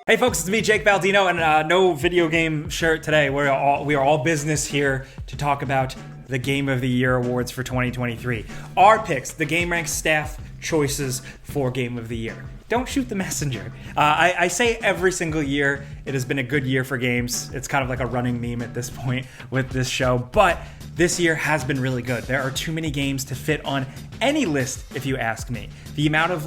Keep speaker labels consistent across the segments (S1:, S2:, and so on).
S1: Hey folks, it's me, Jake Baldino, and no video game shirt today. We are all business here to talk about the Game of the Year awards for 2023. Our picks, the gameranx staff choices for Game of the Year. Don't shoot the messenger. I say every single year it has been a good year for games. It's kind of like a running meme at this point with this show, but this year has been really good. There are too many games to fit on any list, if you ask me. The amount of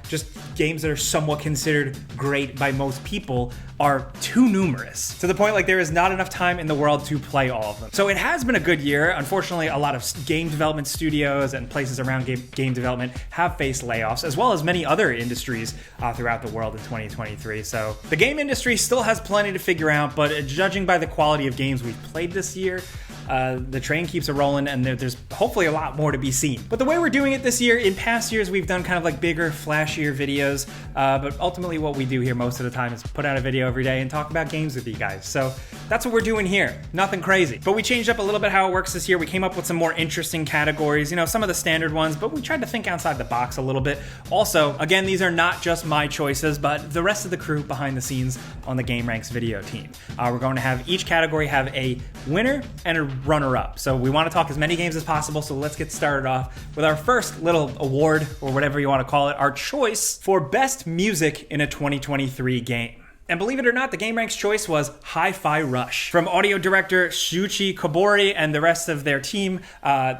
S1: just games that are somewhat considered great by most people are too numerous, to the point there is not enough time in the world to play all of them. So it has been a good year. Unfortunately, a lot of game development studios and places around game development have faced layoffs, as well as many other industries throughout the world in 2023. So the game industry still has plenty to figure out, but judging by the quality of games we've played this year, the train keeps a rolling, and there's hopefully a lot more to be seen. But the way we're doing it this year, in past years, we've done kind of bigger, flashier videos, but ultimately what we do here most of the time is put out a video every day and talk about games with you guys. So that's what we're doing here. Nothing crazy. But we changed up a little bit how it works this year. We came up with some more interesting categories, some of the standard ones, but we tried to think outside the box a little bit. Also, again, these are not just my choices, but the rest of the crew behind the scenes on the gameranx video team. We're going to have each category have a winner and a runner-up. So we want to talk as many games as possible, so let's get started off with our first little award, or whatever you want to call it, our choice for best music in a 2023 game. And believe it or not, the gameranx choice was Hi-Fi Rush. From audio director Shuichi Kobori and the rest of their team,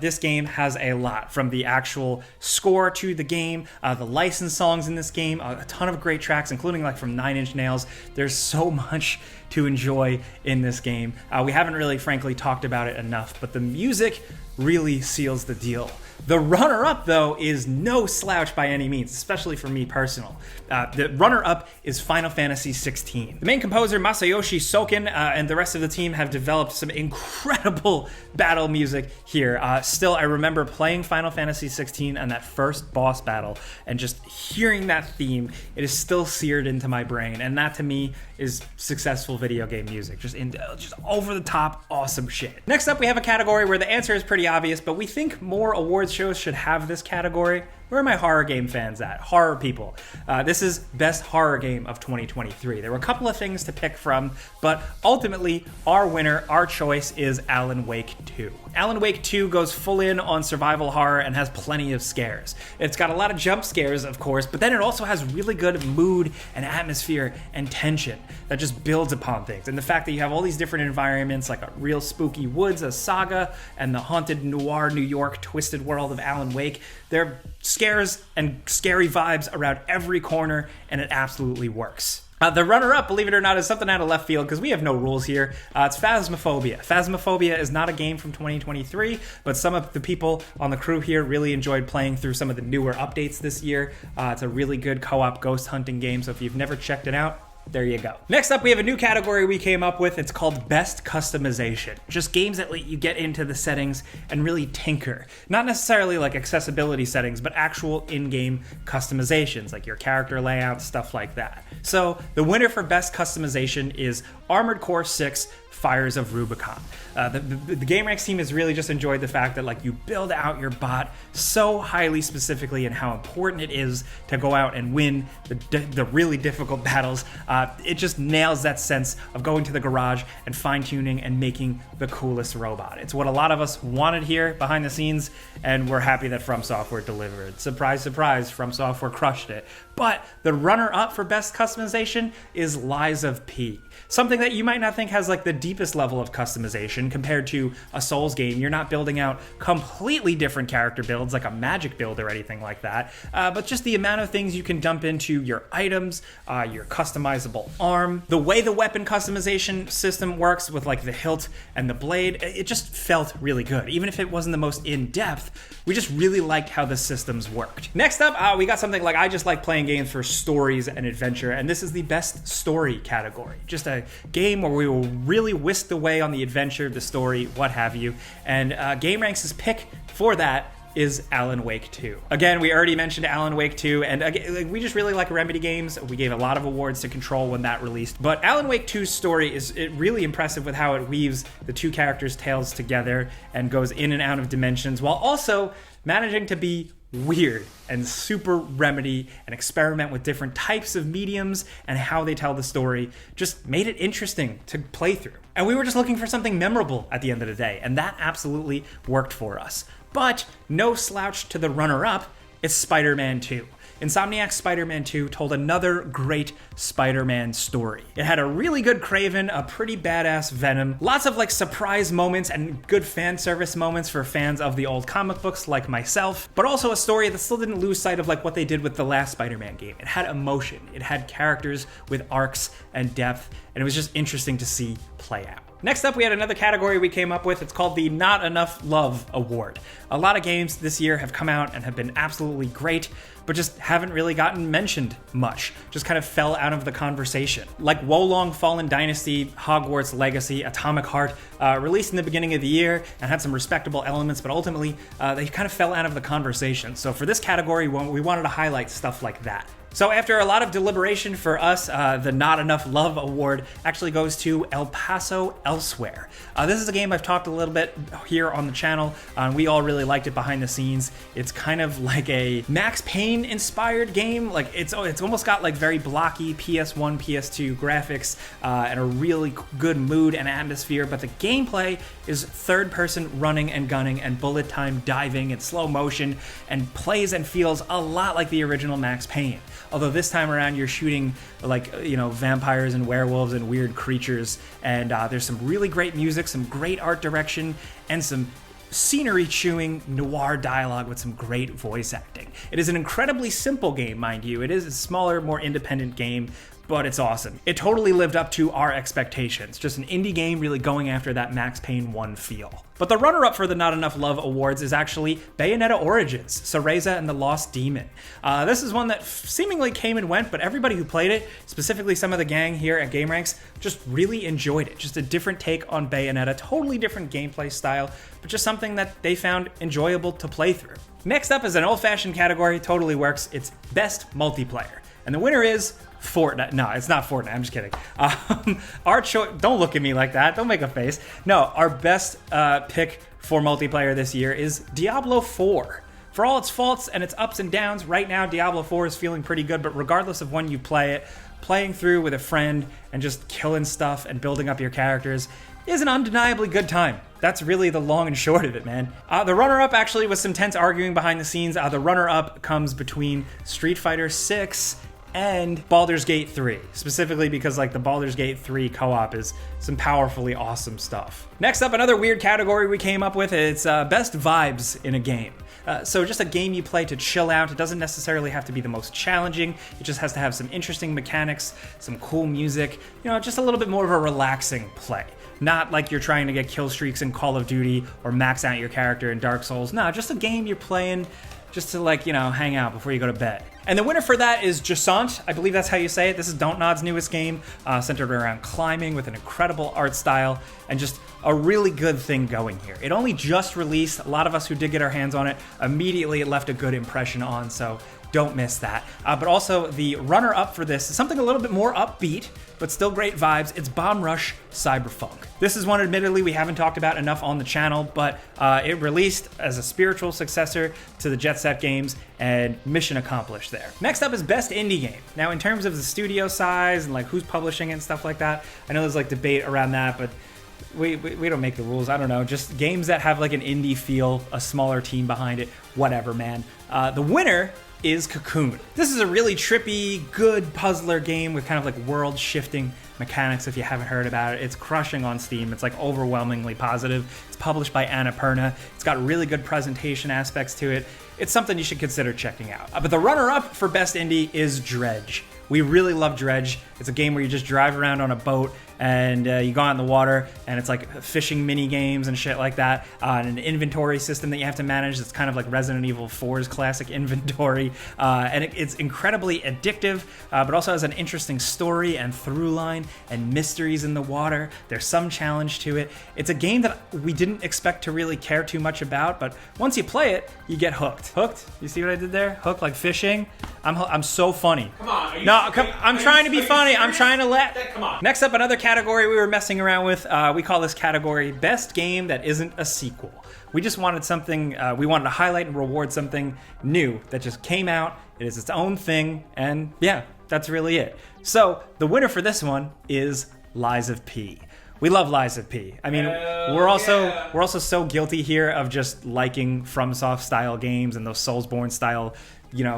S1: this game has a lot. From the actual score to the game, the licensed songs in this game, a ton of great tracks, including from Nine Inch Nails. There's so much to enjoy in this game. We haven't really, frankly, talked about it enough, but the music really seals the deal. The runner-up, though, is no slouch by any means, especially for me personal. The runner-up is Final Fantasy XVI. The main composer, Masayoshi Soken, and the rest of the team have developed some incredible battle music here. Still, I remember playing Final Fantasy XVI and that first boss battle, and just hearing that theme, it is still seared into my brain, and that, to me, is successful video game music. Just over-the-top awesome shit. Next up, we have a category where the answer is pretty obvious, but we think more awards shows should have this category. Where are my horror game fans at? Horror people. This is best horror game of 2023. There were a couple of things to pick from, but ultimately, our winner, our choice is Alan Wake 2. Alan Wake 2 goes full in on survival horror and has plenty of scares. It's got a lot of jump scares, of course, but then it also has really good mood and atmosphere and tension that just builds upon things. And the fact that you have all these different environments, like a real spooky woods, a saga, and the haunted noir New York twisted world of Alan Wake, they're scares and scary vibes around every corner, and it absolutely works. The runner-up, believe it or not, is something out of left field because we have no rules here. It's Phasmophobia. Phasmophobia is not a game from 2023, but some of the people on the crew here really enjoyed playing through some of the newer updates this year. It's a really good co-op ghost hunting game, so if you've never checked it out, there you go. Next up, we have a new category we came up with. It's called Best Customization. Just games that let you get into the settings and really tinker. Not necessarily accessibility settings, but actual in-game customizations, like your character layout, stuff like that. So the winner for Best Customization is Armored Core 6 Fires of Rubicon. The gameranx team has really just enjoyed the fact that you build out your bot so highly specifically, and how important it is to go out and win the really difficult battles. It just nails that sense of going to the garage and fine-tuning and making the coolest robot. It's what a lot of us wanted here behind the scenes, and we're happy that From Software delivered. Surprise, surprise, From Software crushed it. But the runner-up for best customization is Lies of P. Something that you might not think has the deepest level of customization compared to a Souls game. You're not building out completely different character builds like a magic build or anything like that, but just the amount of things you can dump into your items, your customizable arm, the way the weapon customization system works with the hilt and the blade, it just felt really good. Even if it wasn't the most in-depth, we just really liked how the systems worked. Next up, we got something I just like playing games for stories and adventure, and this is the best story category. Just a game where we will really whisk the way on the adventure, the story, what have you. And gameranx's pick for that is Alan Wake 2. Again, we already mentioned Alan Wake 2, and again, we just really like Remedy games. We gave a lot of awards to Control when that released, but Alan Wake 2's story is really impressive with how it weaves the two characters' tales together and goes in and out of dimensions, while also managing to be weird and super Remedy and experiment with different types of mediums and how they tell the story just made it interesting to play through. And we were just looking for something memorable at the end of the day, and that absolutely worked for us. But no slouch to the runner-up, it's Spider-Man 2. Insomniac's Spider-Man 2 told another great Spider-Man story. It had a really good Kraven, a pretty badass Venom, lots of like surprise moments and good fan service moments for fans of the old comic books like myself, but also a story that still didn't lose sight of like what they did with the last Spider-Man game. It had emotion, it had characters with arcs and depth, and it was just interesting to see play out. Next up, we had another category we came up with. It's called the Not Enough Love Award. A lot of games this year have come out and have been absolutely great, but just haven't really gotten mentioned much. Just kind of fell out of the conversation. Like Wolong Fallen Dynasty, Hogwarts Legacy, Atomic Heart, released in the beginning of the year and had some respectable elements, but ultimately they kind of fell out of the conversation. So for this category, we wanted to highlight stuff like that. So after a lot of deliberation for us, the Not Enough Love Award actually goes to El Paso Elsewhere. This is a game I've talked a little bit here on the channel. We all really liked it behind the scenes. It's kind of like a Max Payne inspired game. Like it's almost got like very blocky PS1, PS2 graphics and a really good mood and atmosphere, but the gameplay is third person running and gunning and bullet time diving in slow motion and plays and feels a lot like the original Max Payne. Although this time around you're shooting like, vampires and werewolves and weird creatures, and there's some really great music, some great art direction, and some scenery-chewing noir dialogue with some great voice acting. It is an incredibly simple game, mind you. It is a smaller, more independent game, but it's awesome. It totally lived up to our expectations. Just an indie game really going after that Max Payne 1 feel. But the runner-up for the Not Enough Love Awards is actually Bayonetta Origins, Cereza and the Lost Demon. This is one that seemingly came and went, but everybody who played it, specifically some of the gang here at gameranx, just really enjoyed it. Just a different take on Bayonetta, totally different gameplay style, but just something that they found enjoyable to play through. Next up is an old-fashioned category, totally works. It's Best Multiplayer. And the winner is Fortnite. No, it's not Fortnite. I'm just kidding. Our choice. Don't look at me like that. Don't make a face. No, our best pick for multiplayer this year is Diablo 4. For all its faults and its ups and downs, right now Diablo 4 is feeling pretty good, but regardless of when you play it, playing through with a friend and just killing stuff and building up your characters is an undeniably good time. That's really the long and short of it, man. The runner-up actually was some tense arguing behind the scenes. The runner-up comes between Street Fighter 6 and Baldur's Gate 3, specifically because like the Baldur's Gate 3 co-op is some powerfully awesome stuff. Next up, another weird category we came up with, it's Best Vibes in a Game. So just a game you play to chill out. It doesn't necessarily have to be the most challenging. It just has to have some interesting mechanics, some cool music, just a little bit more of a relaxing play. Not like you're trying to get kill streaks in Call of Duty or max out your character in Dark Souls. No, just a game you're playing just to hang out before you go to bed. And the winner for that is Jusant. I believe that's how you say it. This is Dontnod's newest game, centered around climbing with an incredible art style and just a really good thing going here. It only just released. A lot of us who did get our hands on it, immediately it left a good impression on, so don't miss that. But also the runner-up for this is something a little bit more upbeat, but still great vibes. It's Bomb Rush Cyberpunk. This is one, admittedly, we haven't talked about enough on the channel, but it released as a spiritual successor to the Jet Set games, and mission accomplished there. Next up is Best Indie Game. Now, in terms of the studio size and who's publishing it and stuff like that, I know there's debate around that, but we don't make the rules. I don't know. Just games that have an indie feel, a smaller team behind it, whatever, man. The winner is Cocoon. This is a really trippy, good puzzler game with kind of world-shifting mechanics if you haven't heard about it. It's crushing on Steam. It's overwhelmingly positive. It's published by Annapurna. It's got really good presentation aspects to it. It's something you should consider checking out. But the runner-up for Best Indie is Dredge. We really love Dredge. It's a game where you just drive around on a boat and you go out in the water, and it's fishing mini games and shit like that, and an inventory system that you have to manage. It's kind of like Resident Evil 4's classic inventory, and it's incredibly addictive, but also has an interesting story and through line and mysteries in the water. There's some challenge to it. It's a game that we didn't expect to really care too much about, but once you play it, you get hooked. Hooked? You see what I did there? Hooked like fishing? I'm so funny.
S2: Come on.
S1: I'm trying to be funny. I'm trying to let.
S2: Come on.
S1: Next up, another category we were messing around with. We call this category Best Game That Isn't a Sequel. We just wanted something, we wanted to highlight and reward something new that just came out. It is its own thing, and yeah, that's really it. So the winner for this one is Lies of P. We love Lies of P. I mean, we're also so guilty here of just liking FromSoft style games and those Soulsborne style,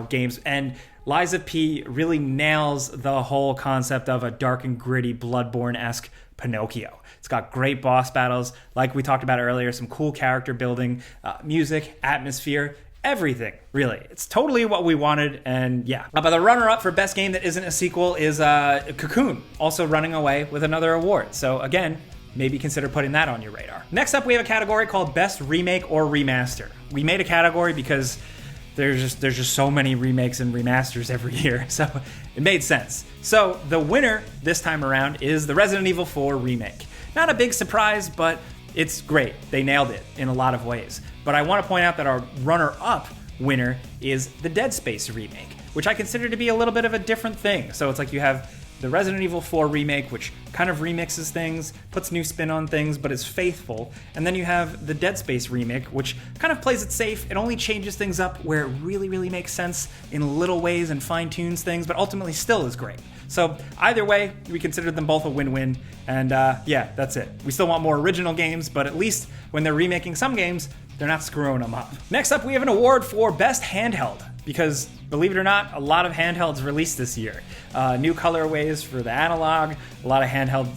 S1: games. And Lies of P really nails the whole concept of a dark and gritty Bloodborne-esque Pinocchio. It's got great boss battles, like we talked about earlier, some cool character building, music, atmosphere, everything, really. It's totally what we wanted, and yeah. But the runner-up for best game that isn't a sequel is Cocoon, also running away with another award. So again, maybe consider putting that on your radar. Next up, we have a category called Best Remake or Remaster. We made a category because there's just so many remakes and remasters every year, so it made sense. So the winner this time around is the Resident Evil 4 remake. Not a big surprise, but it's great. They nailed it in a lot of ways. But I want to point out that our runner-up winner is the Dead Space remake, which I consider to be a little bit of a different thing. So it's like you have the Resident Evil 4 remake, which kind of remixes things, puts new spin on things, but is faithful. And then you have the Dead Space remake, which kind of plays it safe. It only changes things up where it really, really makes sense in little ways and fine-tunes things, but ultimately still is great. So either way, we consider them both a win-win. And yeah, that's it. We still want more original games, but at least when they're remaking some games, they're not screwing them up. Next up, we have an award for Best Handheld, because believe it or not, a lot of handhelds released this year. New colorways for the analog, a lot of handheld,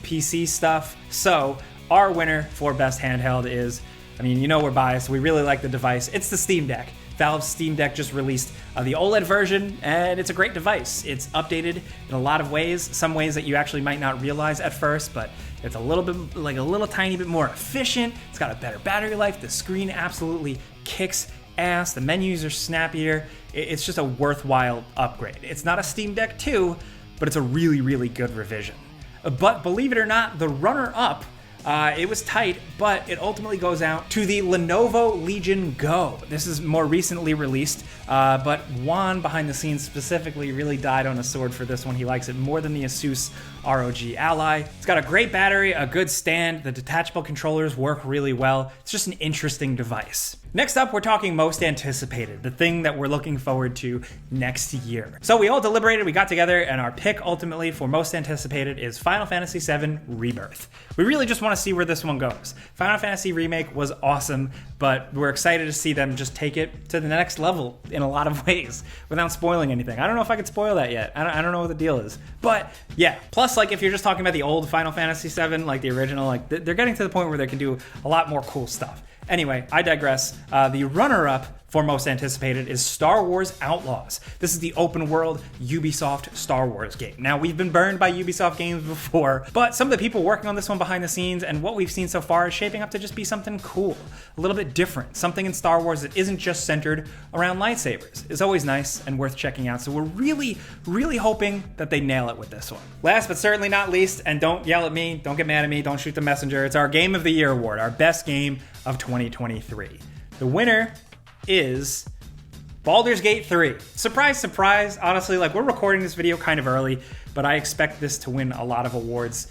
S1: PC stuff. So our winner for Best Handheld is, we're biased. We really like the device. It's the Steam Deck. Valve's Steam Deck just released the OLED version, and it's a great device. It's updated in a lot of ways, some ways that you actually might not realize at first, but it's a little tiny bit more efficient. It's got a better battery life. The screen absolutely kicks ass. The menus are snappier. It's just a worthwhile upgrade. It's not a Steam Deck 2, but it's a really, really good revision. But believe it or not, the runner-up, it was tight, but it ultimately goes out to the Lenovo Legion Go. This is more recently released, but Juan behind the scenes specifically really died on a sword for this one. He likes it more than the Asus ROG Ally. It's got a great battery, a good stand, the detachable controllers work really well. It's just an interesting device. Next up, we're talking most anticipated, the thing that we're looking forward to next year. So we all deliberated, we got together, and our pick ultimately for most anticipated is Final Fantasy VII Rebirth. We really just want to see where this one goes. Final Fantasy Remake was awesome, but we're excited to see them just take it to the next level in a lot of ways without spoiling anything. I don't know if I could spoil that yet. I don't know what the deal is. But yeah, plus if you're just talking about the old Final Fantasy VII, like the original, they're getting to the point where they can do a lot more cool stuff. Anyway, I digress. The runner-up for most anticipated is Star Wars Outlaws. This is the open world Ubisoft Star Wars game. Now, we've been burned by Ubisoft games before, but some of the people working on this one behind the scenes and what we've seen so far is shaping up to just be something cool, a little bit different, something in Star Wars that isn't just centered around lightsabers. It's always nice and worth checking out, so we're really, really hoping that they nail it with this one. Last but certainly not least, and don't yell at me, don't get mad at me, don't shoot the messenger, it's our Game of the Year award, our best game of 2023. The winner is Baldur's Gate 3. Surprise, surprise. Honestly, we're recording this video kind of early, but I expect this to win a lot of awards,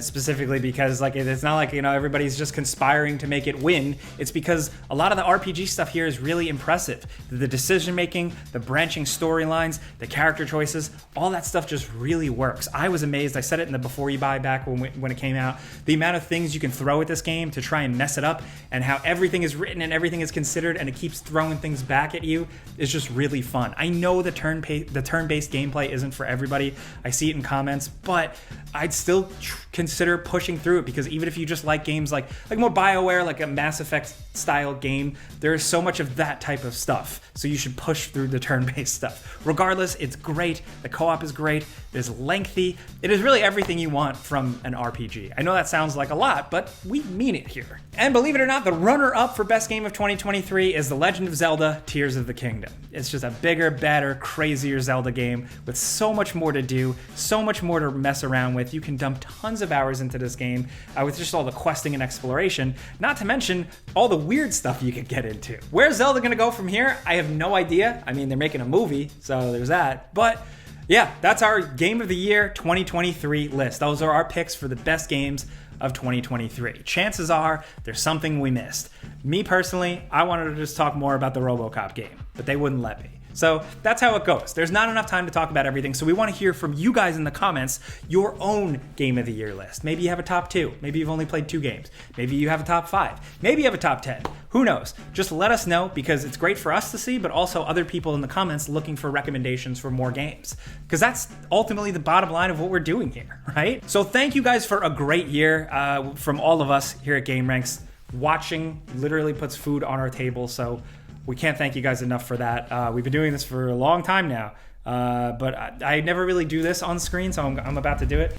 S1: specifically because it's not everybody's just conspiring to make it win. It's because a lot of the RPG stuff here is really impressive. The decision making, the branching storylines, the character choices, all that stuff just really works. I was amazed. I said it in the Before You Buy back when it came out. The amount of things you can throw at this game to try and mess it up, and how everything is written and everything is considered, and it keeps throwing things back at you is just really fun. I know the turn-based gameplay isn't for everybody. I see it in comments, but I'd still consider pushing through it, because even if you just like games like more BioWare, like a Mass Effect style game, there is so much of that type of stuff. So you should push through the turn-based stuff. Regardless, it's great. The co-op is great. It is lengthy. It is really everything you want from an RPG. I know that sounds like a lot, but we mean it here. And believe it or not, the runner-up for best game of 2023 is The Legend of Zelda: Tears of the Kingdom. It's just a bigger, better, crazier Zelda game with so much more to do, so much more to mess around with. You can dump tons of hours into this game with just all the questing and exploration, not to mention all the weird stuff you could get into. Where's Zelda gonna go from here? I have no idea. They're making a movie, so there's that. But Yeah, that's our Game of the Year 2023 list. Those are our picks for the best games of 2023. Chances are there's something we missed. Me personally, I wanted to just talk more about the RoboCop game, but they wouldn't let me. So that's how it goes. There's not enough time to talk about everything, so we want to hear from you guys in the comments your own Game of the Year list. Maybe you have a top 2. Maybe you've only played 2 games. Maybe you have a top 5. Maybe you have a top 10. Who knows? Just let us know, because it's great for us to see, but also other people in the comments looking for recommendations for more games. Because that's ultimately the bottom line of what we're doing here, right? So thank you guys for a great year from all of us here at gameranx. Watching literally puts food on our table, so we can't thank you guys enough for that. We've been doing this for a long time now, but I never really do this on screen, so I'm about to do it.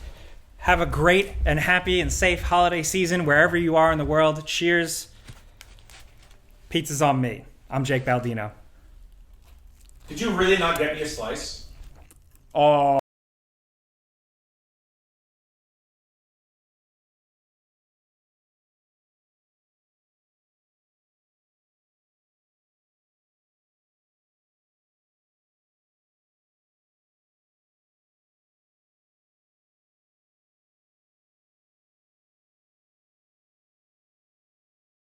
S1: Have a great and happy and safe holiday season wherever you are in the world. Cheers. Pizza's on me. I'm Jake Baldino.
S2: Did you really not get me a slice?
S1: Oh.